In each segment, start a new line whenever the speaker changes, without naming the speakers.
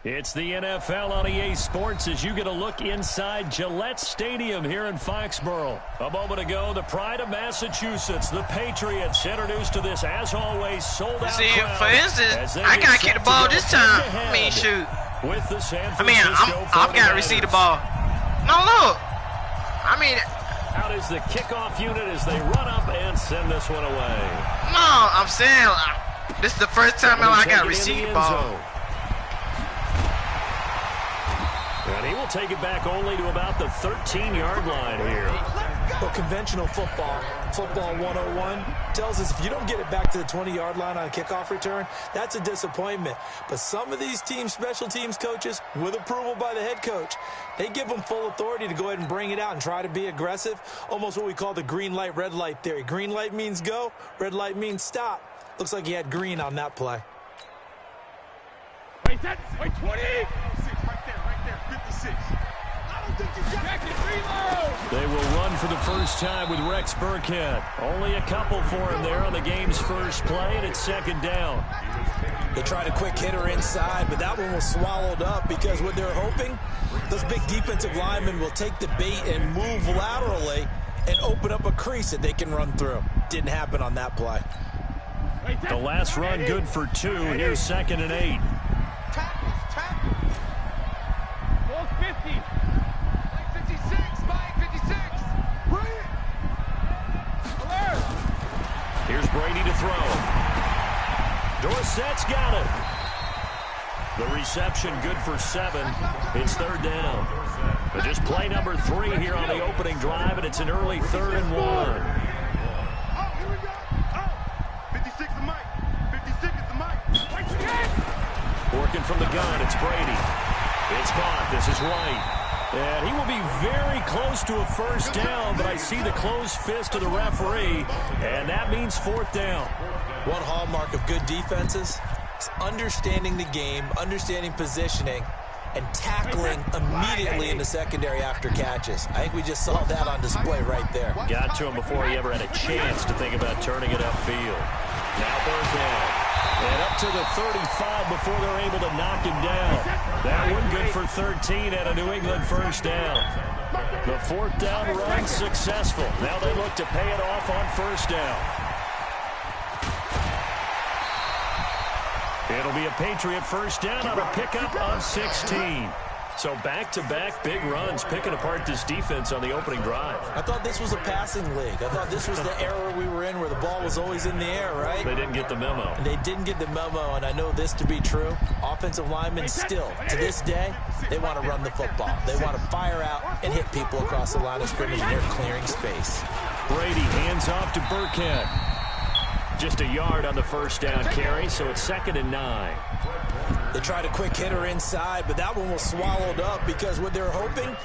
It's the NFL on EA Sports as you get a look inside Gillette Stadium here in Foxborough. A moment ago, the pride of Massachusetts, the Patriots, introduced to this, as always, sold-out crowd.
For instance, I gotta keep the ball this time. I mean, shoot.
With the San Francisco
I've got to receive the ball. No, look. I mean,
out is the kickoff unit as they run up and send this one away.
No, I'm saying this is the first time I got to receive the ball.
And he will take it back only to about the 13-yard line here.
Well, conventional football 101, tells us if you don't get it back to the 20-yard line on a kickoff return, that's a disappointment. But some of these teams, special teams coaches, with approval by the head coach, they give them full authority to go ahead and bring it out and try to be aggressive, almost what we call the green light, red light theory. Green light means go, red light means stop. Looks like he had green on that play.
Wait, 20! Right there, 56. I don't think you got it.
They will run for the first time with Rex Burkhead. Only a couple for him there on the game's first play, and it's second down.
They tried a quick hitter inside, but that one was swallowed up because what they're hoping, those big defensive linemen will take the bait and move laterally and open up a crease that they can run through. Didn't happen on that play.
The last run good for 2. Here's 2nd and 8.
Ball 50. 56, Mike, 56. Bring it. Alert.
Here's Brady to throw. Dorsett's got it. The reception good for 7. It's 3rd down. But just play number 3 here on the opening drive, and it's an early 3rd and 1.
Oh, here we go. Oh, 56 is Mike. 56 is Mike.
Working from the gun, it's Brady. It's caught. This is White. And he will be very close to a first down, but I see the closed fist of the referee, and that means 4th down.
One hallmark of good defenses is understanding the game, understanding positioning, and tackling immediately in the secondary after catches. I think we just saw that on display right there.
Got to him before he ever had a chance to think about turning it upfield. Now Burkhead. And up to the 35 before they're able to knock him down. That one good for 13 at a New England first down. The 4th down run successful. Now they look to pay it off on first down. It'll be a Patriot first down on a pickup of 16. So back-to-back big runs picking apart this defense on the opening drive.
I thought this was a passing league. I thought this was the era we were in where the ball was always in the air, right?
They didn't get the memo.
And they didn't get the memo, and I know this to be true. Offensive linemen still, to this day, they want to run the football. They want to fire out and hit people across the line of scrimmage, and they're clearing space.
Brady hands off to Burkhead. Just a yard on the first down carry, so it's 2nd and 9.
They tried a quick hitter inside, but that one was swallowed up because what they're hoping,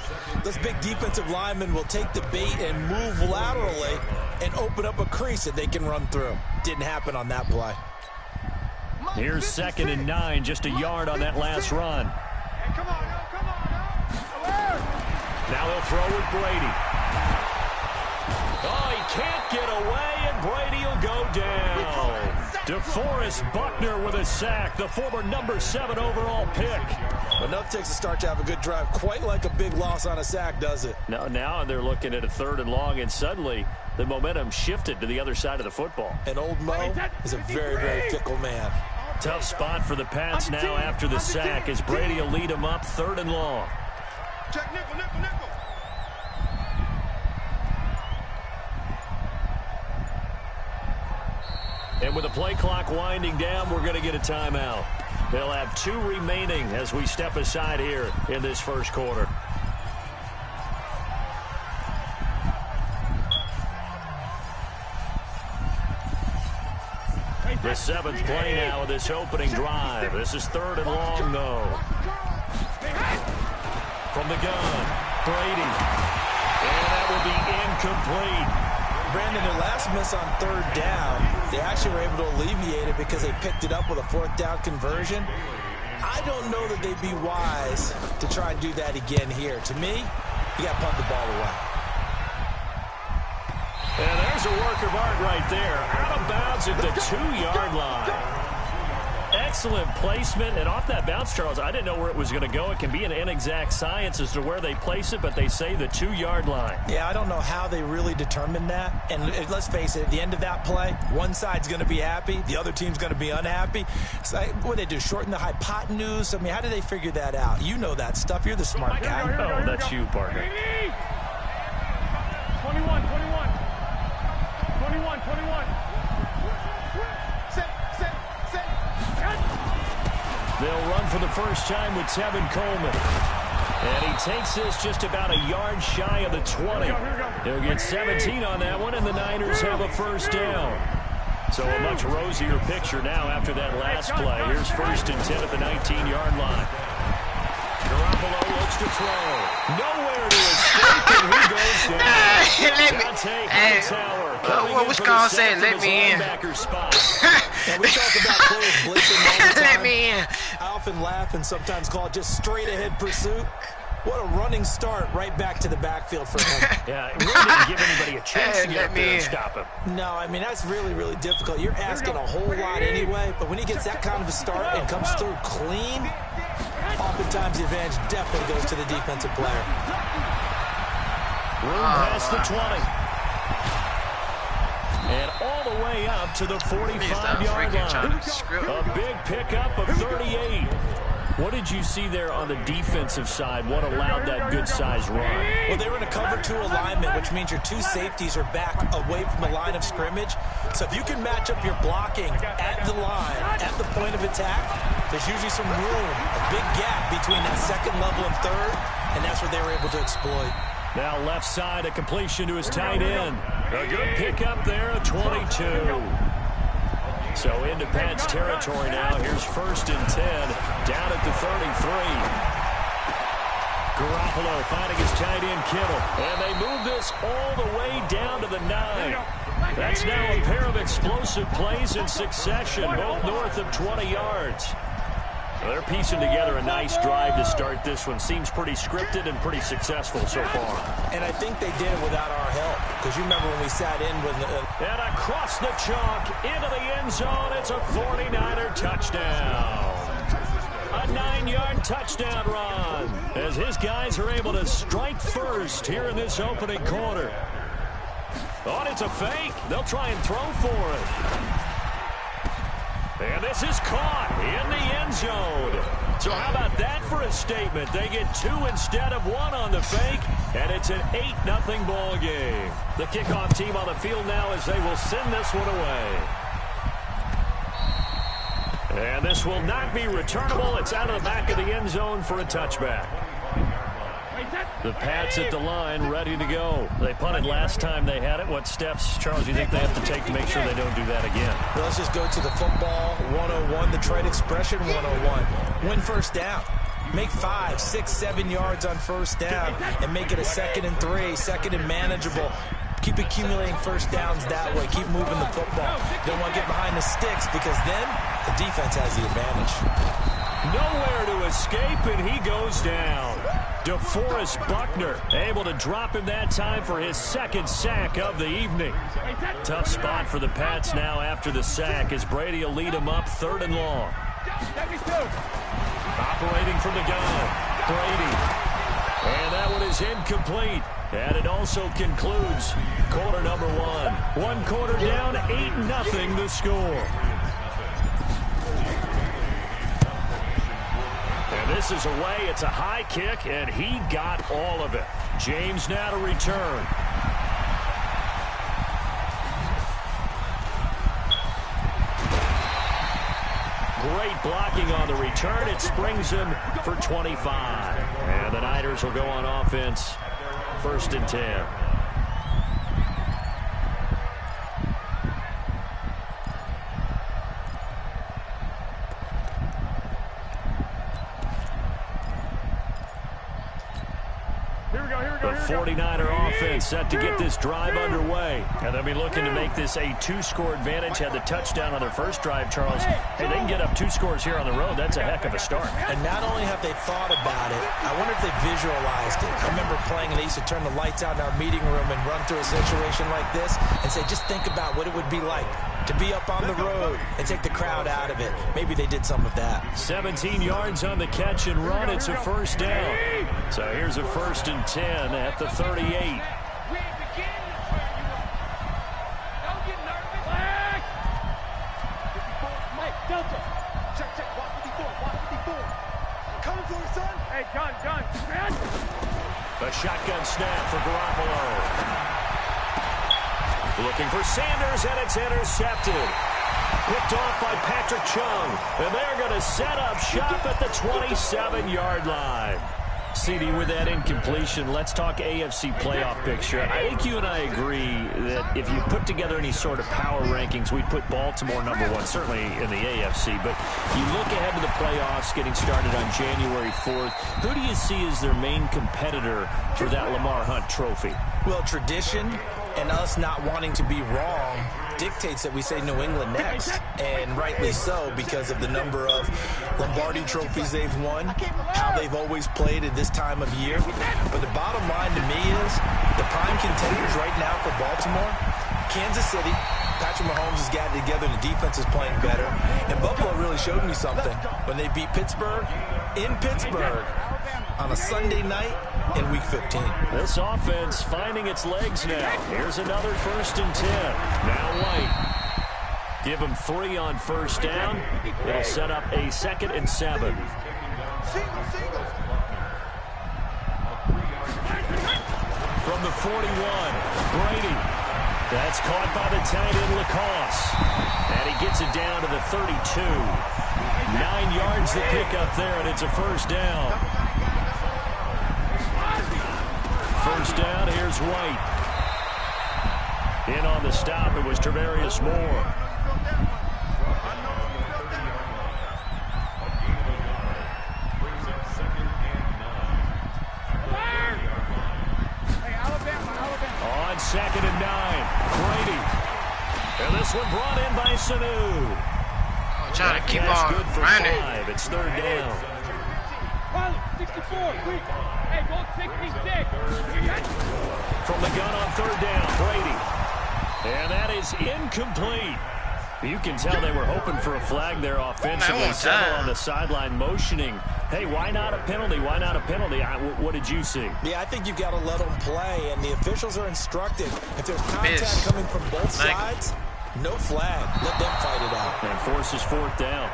those big defensive linemen will take the bait and move laterally and open up a crease that they can run through. Didn't happen on that play.
Here's 2nd and 9, just a yard on that last run.
Come on, Alert.
Now they'll throw with Brady. Oh, he can't get away, and Brady will go down. DeForest Buckner with a sack, the former number 7 overall pick.
Enough takes a start to have a good drive, quite like a big loss on a sack, does it?
Now they're looking at a 3rd and long, and suddenly the momentum shifted to the other side of the football.
And old Mo is a very, very fickle man.
Tough spot for the Pats now after the sack as Brady will lead them up 3rd and long.
Check nickel.
And with the play clock winding down, we're going to get a timeout. They'll have 2 remaining as we step aside here in this first quarter. The 7th play now of this opening drive. This is 3rd and long, though. From the gun, Brady. And that will be incomplete.
Brandon, their last miss on 3rd down, they actually were able to alleviate it because they picked it up with a 4th down conversion. I don't know that they'd be wise to try and do that again here. To me, you got to punt the ball away.
And there's a work of art right there. Out of bounds at the 2-yard line. Excellent placement. And off that bounce, Charles, I didn't know where it was going to go. It can be an inexact science as to where they place it, but they say the 2-yard line.
Yeah, I don't know how they really determined that. And let's face it, at the end of that play, one side's going to be happy, the other team's going to be unhappy. It's like, what do they do, shorten the hypotenuse? I mean, how do they figure that out? You know that stuff. You're the smart guy.
Oh, that's you, partner.
21.
They'll run for the first time with Tevin Coleman. And he takes this just about a yard shy of the 20. He'll get 17 on that one, and the Niners have a first down. So a much rosier picture now after that last play. Here's 1st and 10 at the 19-yard line. Garoppolo looks to throw. Nowhere to escape, and he goes down. Dante Hightower.
What was Colin saying? Let me in.
Now, we talk about players blitzing all the time.
Let me in.
I often laugh and sometimes call it just straight-ahead pursuit. What a running start right back to the backfield for him.
Yeah, it really didn't give anybody a chance to get up there and stop him.
No, I mean, that's really, really difficult. You're asking a whole lot anyway, but when he gets that kind of a start and comes through clean, oftentimes the advantage definitely goes to the defensive player.
Room past the 20. And all the way up to the 45-yard line. A big pickup of 38. What did you see there on the defensive side? What allowed that good-sized run?
Well, they were in a cover 2 alignment, which means your 2 safeties are back away from the line of scrimmage. So if you can match up your blocking at the line, at the point of attack, there's usually some room, a big gap between that second level and third, and that's what they were able to exploit.
Now left side, a completion to his tight end. A good pickup there, a 22. So into Pat's territory now. Here's 1st and 10, down at the 33. Garoppolo finding his tight end, Kittle. And they move this all the way down to the 9. That's now a pair of explosive plays in succession, both north of 20 yards. They're piecing together a nice drive to start this one. Seems pretty scripted and pretty successful so far.
And I think they did it without our help. Because you remember when we sat in with...
And across the chalk, into the end zone, it's a 49er touchdown. A 9-yard touchdown run. As his guys are able to strike first here in this opening quarter. Oh, it's a fake. They'll try and throw for it. And this is caught in the end zone. So how about that for a statement? They get 2 instead of 1 on the fake, and it's an 8-0 ball game. The kickoff team on the field now as they will send this one away. And this will not be returnable. It's out of the back of the end zone for a touchback. The Pats at the line, ready to go. They punted last time they had it. What steps, Charles, do you think they have to take to make sure they don't do that again?
Well, let's just go to the football 101, the trade expression 101. Win first down. Make 5, 6, 7 yards on first down and make it a 2nd and 3, 2nd and manageable. Keep accumulating first downs that way. Keep moving the football. You don't want to get behind the sticks because then the defense has the advantage.
Nowhere to escape, and he goes down. DeForest Buckner able to drop him that time for his 2nd sack of the evening. Tough spot for the Pats now after the sack as Brady will lead him up 3rd and long. Operating from the gun, Brady. And that one is incomplete. And it also concludes quarter number 1. 1 quarter down, 8-0 the score. And this is away. It's a high kick, and he got all of it. James now to return. Great blocking on the return. It springs him for 25. And the Niners will go on offense. 1st and 10.
Here we
The 49er offense set to get this drive underway. And they'll be looking to make this a 2-score advantage. Had the touchdown on their first drive, Charles. Hey, they can get up 2 scores here on the road. That's a heck of a start.
And not only have they thought about it, I wonder if they visualized it. I remember playing and they used to turn the lights out in our meeting room and run through a situation like this and say, just think about what it would be like to be up on the road and take the crowd out of it. Maybe they did some of that.
17 yards on the catch and run. It's a first down. So here's a 1st and 10 at the 38. A shotgun snap for Garoppolo. Looking for Sanders, and it's intercepted. Picked off by Patrick Chung. And they're going to set up shop at the 27-yard line. CD, with that incompletion, let's talk AFC playoff picture. I think you and I agree that if you put together any sort of power rankings, we'd put Baltimore #1, certainly in the AFC. But you look ahead to the playoffs getting started on January 4th. Who do you see as their main competitor for that Lamar Hunt trophy?
Well, tradition and us not wanting to be wrong dictates that we say New England next, and rightly so because of the number of Lombardi trophies they've won, how they've always played at this time of year. But the bottom line to me is the prime contenders right now for Baltimore, Kansas City. Patrick Mahomes has got it together. The defense is playing better. And Buffalo really showed me something when they beat Pittsburgh in Pittsburgh on a Sunday night in Week 15.
This offense finding its legs now. Here's another 1st and 10. Now White. Give him 3 on first down. It'll set up a 2nd and 7. From the 41, Brady. That's caught by the tight end, Lacoste. And he gets it down to the 32. 9 yards to pick up there, and it's a first down. First down, here's White. In on the stop, it was Tarvarius Moore. On 2nd and 9, Brady. And this one brought in by Sanu.
Trying to keep
That's
on
good for
running.
5. It's 3rd down.
64, quick. Hey, go 66.
From the gun on 3rd down, Brady. And that is incomplete. You can tell they were hoping for a flag there offensively. Several on the sideline motioning. Hey, why not a penalty? Why not a penalty? What did you see?
Yeah, I think you've got to let them play, and the officials are instructed. If there's contact coming from both sides, no flag. Let them fight it out.
And forces 4th down.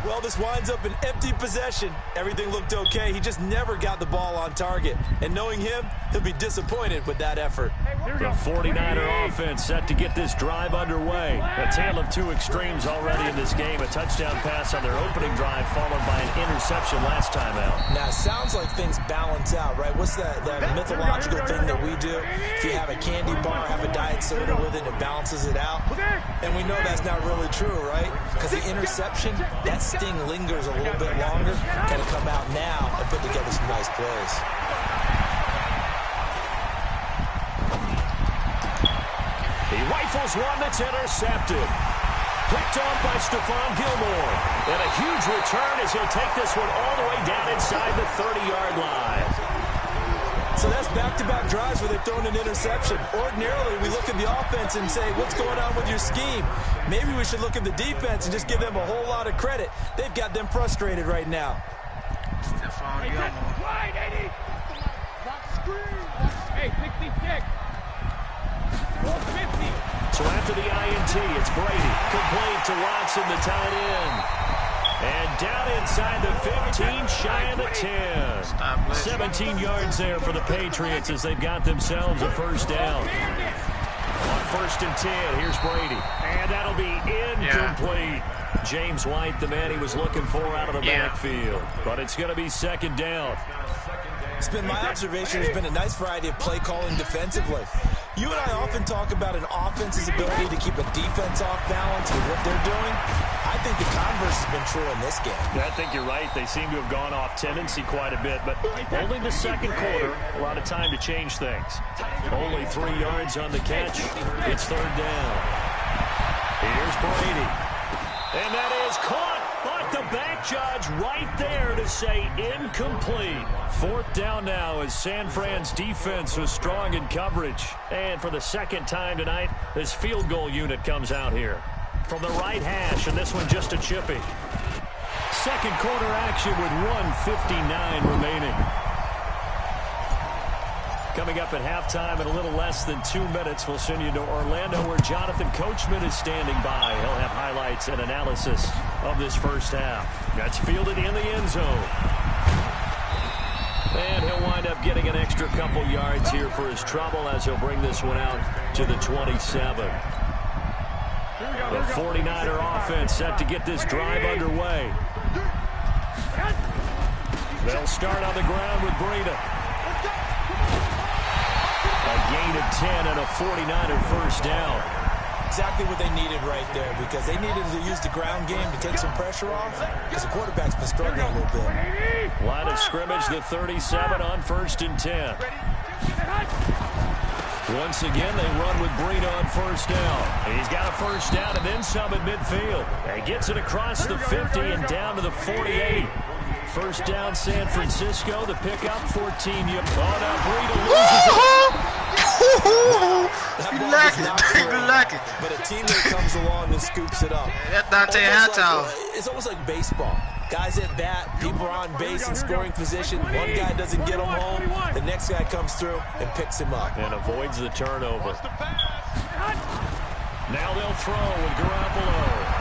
Well, this winds up an empty possession. Everything looked okay. He just never got the ball on target. And knowing him, he'll be disappointed with that effort.
The 49er offense set to get this drive underway. A tale of 2 extremes already in this game. A touchdown pass on their opening drive followed by an interception last time out.
Now, it sounds like things balance out, right? What's that mythological thing that we do? If you have a candy bar, have a diet soda with it, it balances it out. And we know that's not really true, right? Because the interception, that sting lingers a little bit longer. Got to come out now and put together some nice plays.
He rifles one that's intercepted. Picked off by Stephon Gilmore. And a huge return as he'll take this one all the way down inside the 30-yard line.
So that's back-to-back drives where they've thrown an interception. Ordinarily, we look at the offense and say, what's going on with your scheme? Maybe we should look at the defense and just give them a whole lot of credit. They've got them frustrated right now.
Stephon Gilmore.
Hey, 66.
So after the INT, it's Brady. Complete to Watson, the tight end. And down inside the 15, shy of the 10. 17 yards there for the Patriots as they've got themselves a first down. On 1st and 10, here's Brady. And that'll be incomplete. James White, the man he was looking for out of the backfield. But it's going to be 2nd down.
It's been my observation. There's been a nice variety of play calling defensively. You and I often talk about an offense's ability to keep a defense off balance with what they're doing. I think the converse has been true in this game.
I think you're right. They seem to have gone off tendency quite a bit, but only the second quarter, a lot of time to change things. Only 3 yards on the catch. It's third down. Here's Brady. And that is caught. But the back judge right there to say incomplete. Fourth down now as San Fran's defense was strong in coverage. And for the second time tonight, this field goal unit comes out here. From the right hash, and this one just a chippy. Second quarter action with 1:59 remaining. Coming up at halftime in a little less than 2 minutes, we'll send you to Orlando where Jonathan Coachman is standing by. He'll have highlights and analysis of this first half. That's fielded in the end zone. And he'll wind up getting an extra couple yards here for his trouble as he'll bring this one out to the 27. The 49er offense set to get this drive underway. They'll start on the ground with Breida. A gain of 10 and a 49er first down.
Exactly what they needed right there, because they needed to use the ground game to take some pressure off, because the quarterback's been struggling a little bit.
Line of scrimmage, the 37 on 1st and 10. Once again, they run with Breida on first down. He's got a first down and then some at midfield. He gets it across the 50 and down to the 48. First down, San Francisco. The pickup, 14. Oh, now Breida loses it.
You like it. You like it.
But a teammate comes along and scoops it up.
That's Dante Hightower.
It's almost like baseball. Guys at bat, people are on base in scoring position. One guy doesn't get him home. The next guy comes through and picks him up.
And avoids the turnover. Now they'll throw with Garoppolo.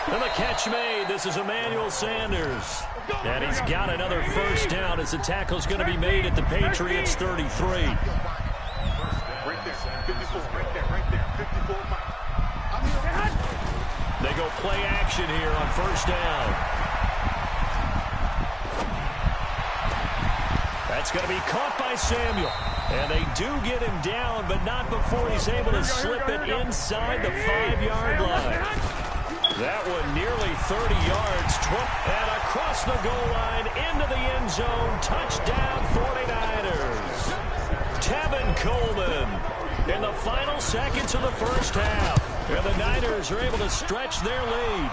And the catch made. This is Emmanuel Sanders. And he's got another first down as the tackle's going to be made at the Patriots 33.
Right there, 54, right there, 54.
They go play action here on first down. That's going to be caught by Samuel. And they do get him down, but not before he's able to slip it inside the 5-yard line. That one nearly 30 yards. And across the goal line into the end zone. Touchdown 49ers. Tevin Coleman in the final seconds of the first half. And the Niners are able to stretch their lead.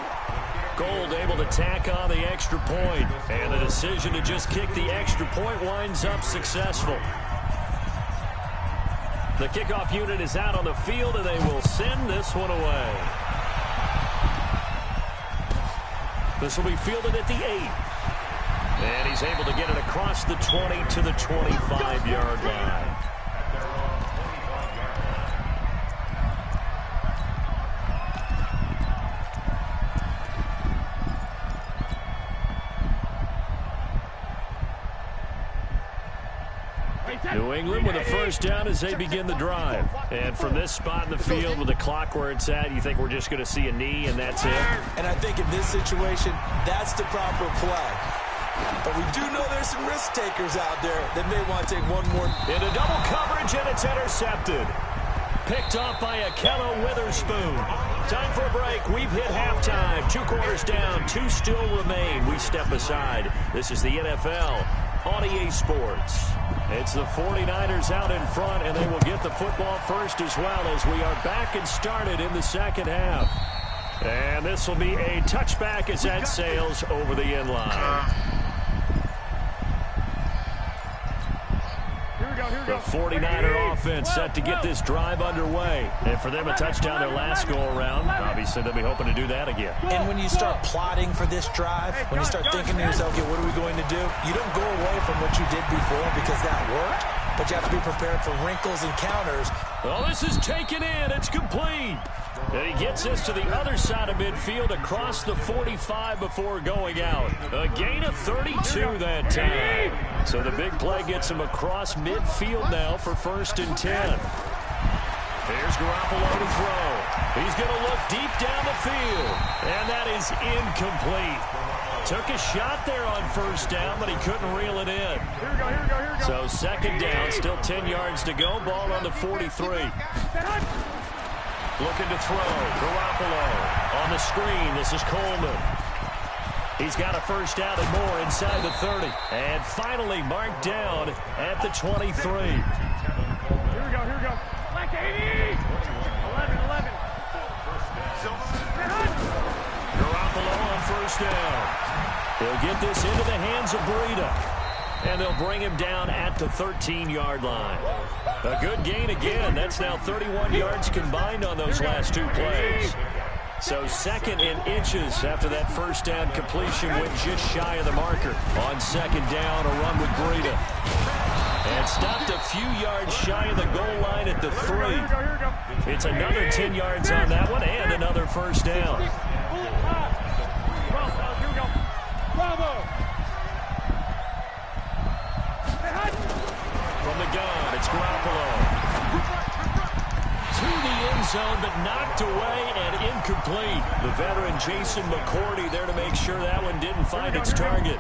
Gold able to tack on the extra point. And the decision to just kick the extra point winds up successful. The kickoff unit is out on the field, and they will send this one away. This will be fielded at the 8. And he's able to get it across the 20 to the 25-yard line. New England with a first down as they begin the drive. And from this spot in the field with the clock where it's at, you think we're just going to see a knee and that's it?
And I think in this situation, that's the proper play. But we do know there's some risk takers out there that may want to take one more.
Into double coverage, and it's intercepted. Picked off by Akello Witherspoon. Time for a break. We've hit halftime. 2 quarters down. 2 still remain. We step aside. This is the NFL on EA Sports. It's the 49ers out in front, and they will get the football first as well as we are back and started in the second half. And this will be a touchback as that sails over the end line. The 49er offense set to get this drive underway. And for them, a touchdown their last go-around. Obviously, they'll be hoping to do that again.
And when you start plotting for this drive, when you start thinking to yourself, okay, what are we going to do? You don't go away from what you did before because that worked, but you have to be prepared for wrinkles and counters.
Well, this is taken in. It's complete. And he gets this to the other side of midfield across the 45 before going out. A gain of 32 that time. So the big play gets him across midfield now for 1st and 10. Here's Garoppolo to throw. He's going to look deep down the field. And that is incomplete. Took a shot there on first down, but he couldn't reel it in.
Here we go, here we go, here we go.
So second down, still 10 yards to go. Ball on the 43. Looking to throw. Garoppolo on the screen. This is Coleman. He's got a first down and more inside the 30. And finally marked down at the 23.
Here we go, here we go. Black 80! 11.
Garoppolo on first down. He'll get this into the hands of Breida. And they'll bring him down at the 13-yard line. A good gain again. That's now 31 yards combined on those last two plays. So second and inches after that first down completion went just shy of the marker. On second down, a run with Breida. And stopped a few yards shy of the goal line at the 3. It's another 10 yards on that one and another first down.
Bravo!
From the gun, it's Garoppolo. To the end zone, but knocked away and incomplete. The veteran Jason McCourty there to make sure that one didn't find its target.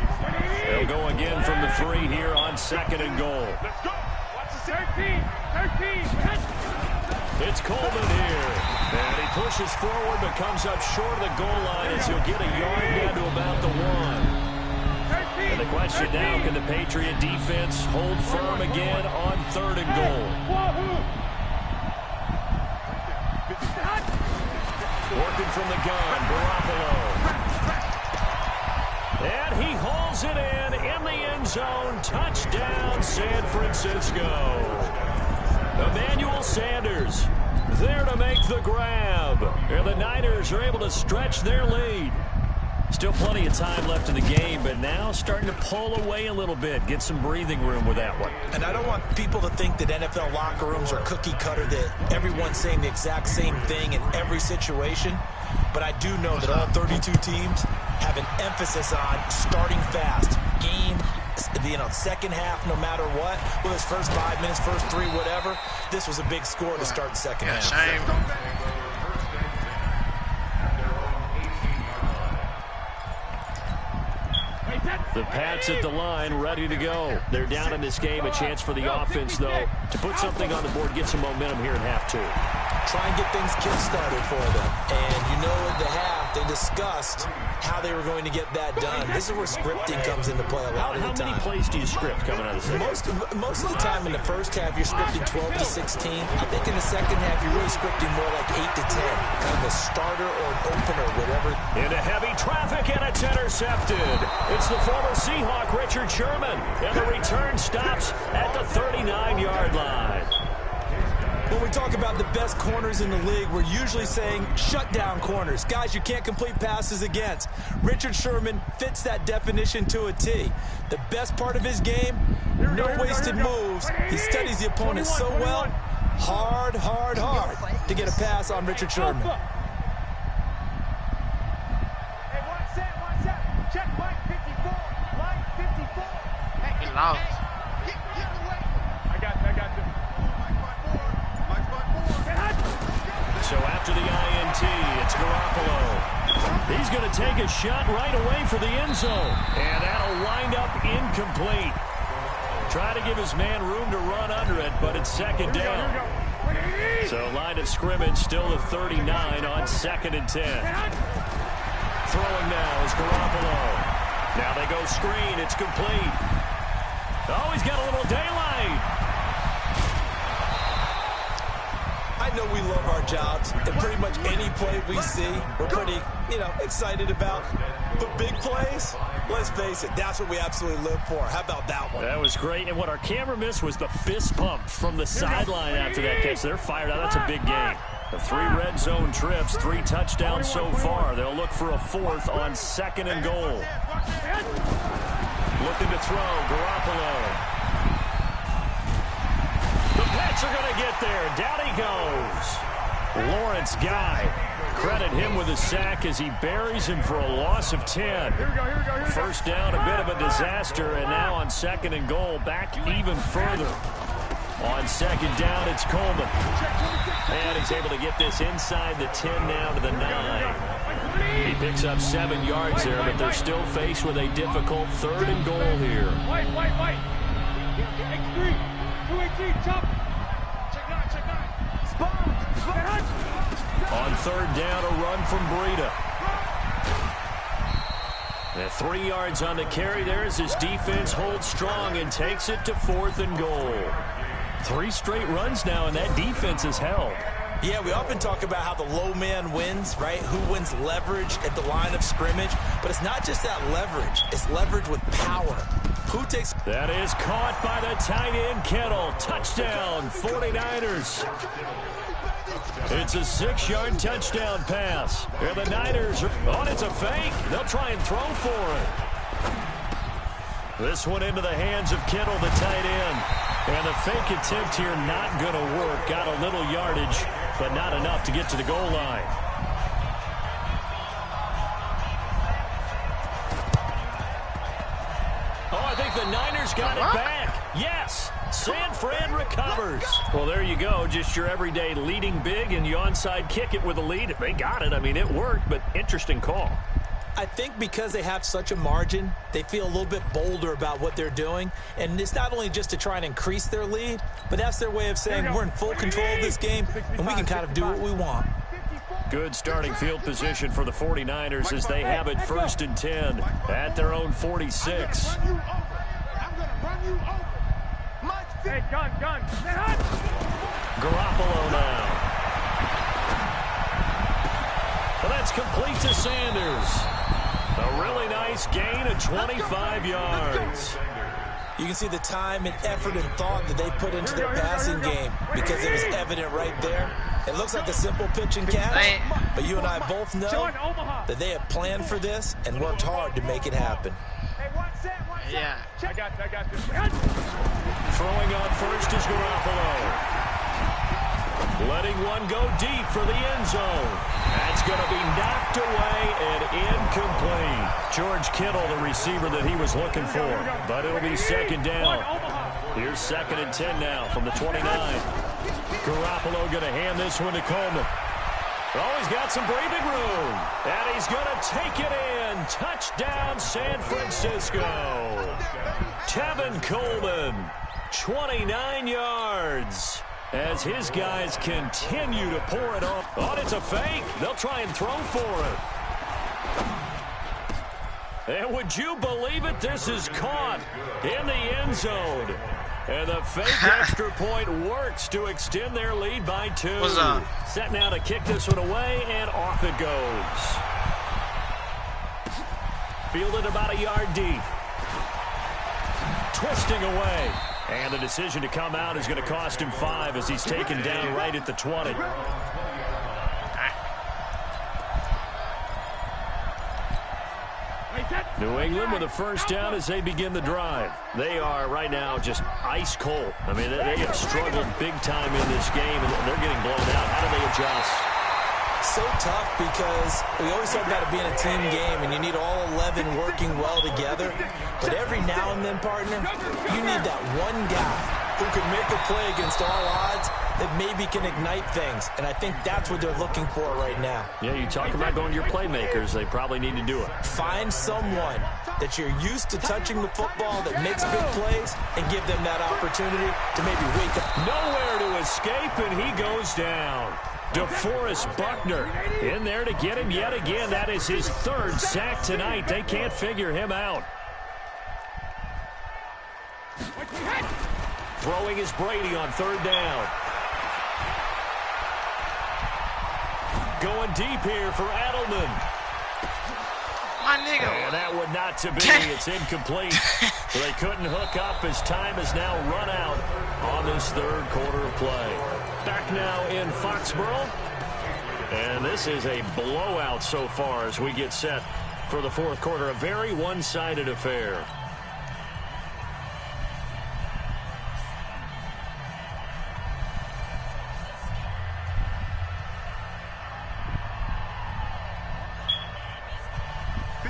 They'll go again from the 3 here on second and goal.
Let's go! Watch the 13!
It's Coleman here. And he pushes forward but comes up short of the goal line as he'll get a yard down to about the 1. And the question now, can the Patriot defense hold firm again on third and goal? Working from the gun, Garoppolo. And he hauls it in the end zone. Touchdown, San Francisco. Emmanuel Sanders there to make the grab. And the Niners are able to stretch their lead. Still plenty of time left in the game, but now starting to pull away a little bit, get some breathing room with that one.
And I don't want people to think that NFL locker rooms are cookie cutter, that everyone's saying the exact same thing in every situation. But I do know that all 32 teams have an emphasis on starting fast. Game, second half, no matter what. Whether it's first 5 minutes, first 3, whatever. This was a big score to start the second half.
Shame.
The Pats at the line, ready to go. They're down in this game. A chance for the offense, though, to put something on the board, get some momentum here in half 2.
Try and get things kick-started for them. And you know at the half, they discussed how they were going to get that done. This is where scripting comes into play a lot of the time.
How many plays do you script coming out of the second?
Most of the time in the first half, you're scripting 12 to 16. I think in the second half, you're really scripting more like 8 to 10. Kind of a starter or an opener, whatever.
Into heavy traffic, and it's intercepted. It's the former Seahawk, Richard Sherman. And the return stops at the 39-yard line.
When we talk about the best corners in the league, we're usually saying shutdown corners. Guys you can't complete passes against. Richard Sherman fits that definition to a T. The best part of his game, no wasted moves. He studies the opponent so well. Hard to get a pass on Richard Sherman.
Hey, one set. Check Mike 54. Mike 54.
He lost.
I got you.
So after the INT, it's Garoppolo. He's going to take a shot right away for the end zone. And that'll wind up incomplete. Try to give his man room to run under it, but it's second down. So line of scrimmage still at 39 on second and 10. Throwing now is Garoppolo. Now they go screen. It's complete. Oh, he's got a little daylight.
I know we love our jobs, and pretty much any play we see, we're pretty, excited about. But big plays, let's face it, that's what we absolutely live for. How about that one?
That was great, and what our camera missed was the fist pump from the sideline after that catch. They're fired out. That's a big game. The 3 red zone trips, 3 touchdowns so far. They'll look for a 4th on second and goal. Looking to throw, Garoppolo. The Pats are going to get there. Down he goes. Lawrence Guy. Credit him with a sack as he buries him for a loss of 10. First down, a bit of a disaster, and now on second and goal, back even further. On second down, it's Coleman. And he's able to get this inside the 10 now to the 9. He picks up 7 yards there, but they're still faced with a difficult 3rd and goal here.
White. X3. 283, chop. Check 9. Spawn.
On 3rd down, a run from Breida. And 3 yards on the carry there as his defense holds strong and takes it to 4th and goal. 3 straight runs now, and that defense is held.
Yeah, we often talk about how the low man wins, right? Who wins leverage at the line of scrimmage. But it's not just that leverage. It's leverage with power. Who takes...
That is caught by the tight end, Kittle. Touchdown, 49ers. It's a 6-yard touchdown pass. And the Niners are... Oh, it's a fake. They'll try and throw for it. This one into the hands of Kittle, the tight end. And the fake attempt here not going to work. Got a little yardage, but not enough to get to the goal line. Oh, I think the Niners got it back. Yes, San Fran recovers. Well, there you go. Just your everyday leading big, and you onside kick it with a lead. They got it. I mean, it worked, but interesting call.
I think because they have such a margin, they feel a little bit bolder about what they're doing. And it's not only just to try and increase their lead, but that's their way of saying we're in full control of this game, and we can kind of do what we want.
Good starting field position for the 49ers as they have it 1st and 10 at their own 46.
I'm gonna run you over. Hey, gun.
Garoppolo now. Well, that's complete to Sanders. A really nice gain of 25 yards.
You can see the time and effort and thought that they put into their passing game because it was evident right there. It looks like a simple pitch and catch, but you and I both know that they have planned for this and worked hard to make it happen.
Yeah.
I got this.
Throwing on first is Garoppolo. Letting one go deep for the end zone. That's going to be knocked away and incomplete. George Kittle, the receiver that he was looking for. But it'll be 2nd down. Here's 2nd and 10 now from the 29. Garoppolo going to hand this one to Coleman. Oh, he's got some breathing room. And he's going to take it in. Touchdown, San Francisco. Tevin Coleman, 29 yards. As his guys continue to pour it on. Oh, it's a fake. They'll try and throw for it. And would you believe it? This is caught in the end zone. And the fake extra point works to extend their lead by 2.
What's up?
Set now to kick this one away, and off it goes. Fielded about a yard deep. Twisting away. And the decision to come out is going to cost him 5 as he's taken down right at the 20. New England with a 1st down as they begin the drive. They are right now just ice cold. I mean, they have struggled big time in this game, and they're getting blown out. How do they adjust?
So tough because we always talk about it being a team game, and you need all 11 working well together. But every now and then, partner, you need that one guy who can make a play against all odds that maybe can ignite things. And I think that's what they're looking for right now.
Yeah, you talk about going to your playmakers. They probably need to do it.
Find someone that you're used to touching the football that makes big plays and give them that opportunity to maybe wake up.
Nowhere to escape, and he goes down. DeForest Buckner in there to get him yet again. That is his 3rd sack tonight. They can't figure him out. Throwing is Brady on 3rd down. Going deep here for Edelman.
My nigga.
And that one not to be. It's incomplete. So they couldn't hook up as time has now run out on this 3rd quarter of play. Back now in Foxborough. And this is a blowout so far as we get set for the 4th quarter. A very one-sided affair.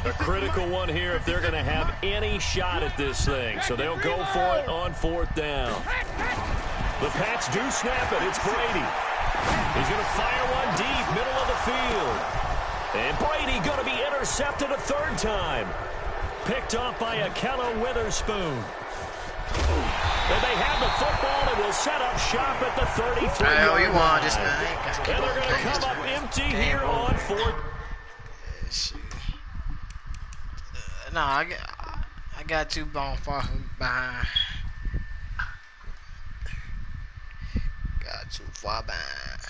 A critical one here if they're going to have any shot at this thing. So they'll go for it on 4th down. The Pats do snap it. It's Brady. He's going to fire one deep, middle of the field. And Brady going to be intercepted a third time. Picked off by Ahkello Witherspoon. And they have the football and will set up shop at the 33-yard line.
Want this, man.
And they're going to come up empty here on fourth.
No, I got too far behind. Got too far behind.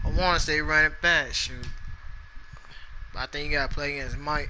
I want to stay running back, shoot. But I think you got to play against Mike.